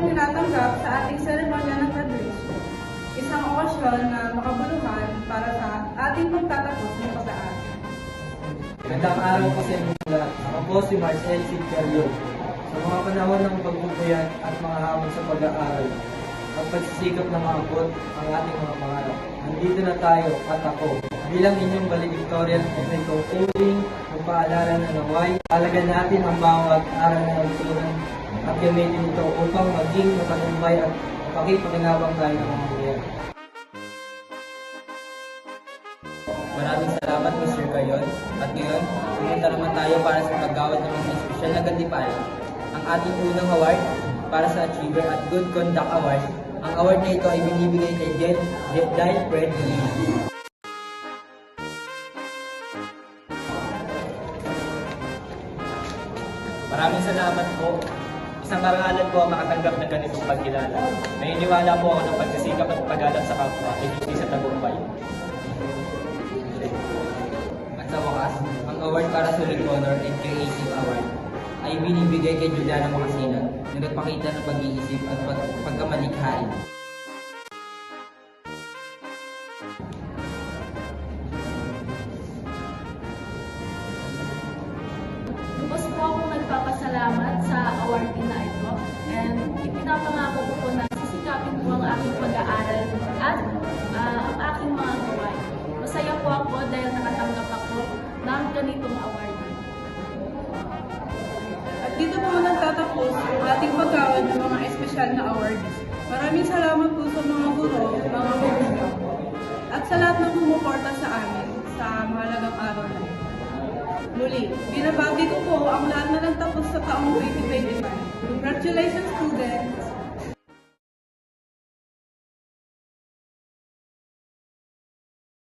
pong tinatanggap sa ating seremonya ng graduation. Isang okasyon na makabuluhan para sa ating pagtatapos ng pag-aaral. Magandang araw po sa inyo lahat. Ako po si Marcel Carlo. Sa mga panahon ng pagpupuyat at mga hamon sa pag-aaral, at pagsisikap na maabot ang ating mga pangarap. Nandito na tayo at ako bilang inyong valedictorian at may tungkuling ng paalala na naway. Talagan natin ang bawat aral na nagtunan at gamitin ito upang maging matagumpay at makipakinabang tayo ng mga buhay. Maraming salamat, Mr. Cayon. At ngayon, pumunta naman tayo para sa paggawad ng mga espesyal na gantimpala. Ang ating unang award para sa Achiever at Good Conduct Award. Ang award na ito ay binibigay kay Jedi Fred Lee. Maraming salamat po. Isang karangalan po ang makatanggap ng ganitong pagkilala. Naniniwala po ako ng pagsisikap at pag-alap sa kapwa ay hindi sa tagumpay. At sa wakas, ang award para sa Solid Honor and Creative Award ay binibigay kay Juliana Makasinan na nagpakita ng pag-iisip at pagkamalikhain. Lubos po akong nagpapasalamat sa awarding na ito and ipinapangako ko po na sisikapin po ang aking pag-aaral at ang aking mga gawain. Masaya po ako dahil nakatanggap ako ng ganitong award. At dito po nagtatapos ang ating pagkawad ng mga espesyal na awardees. Maraming salamat po sa mga guro, mga guro, at sa lahat ng sumuporta sa amin sa mahalagang araw na ito. Muli, binabati ko po ang lahat na nagtapos sa taong 2025. Congratulations, students!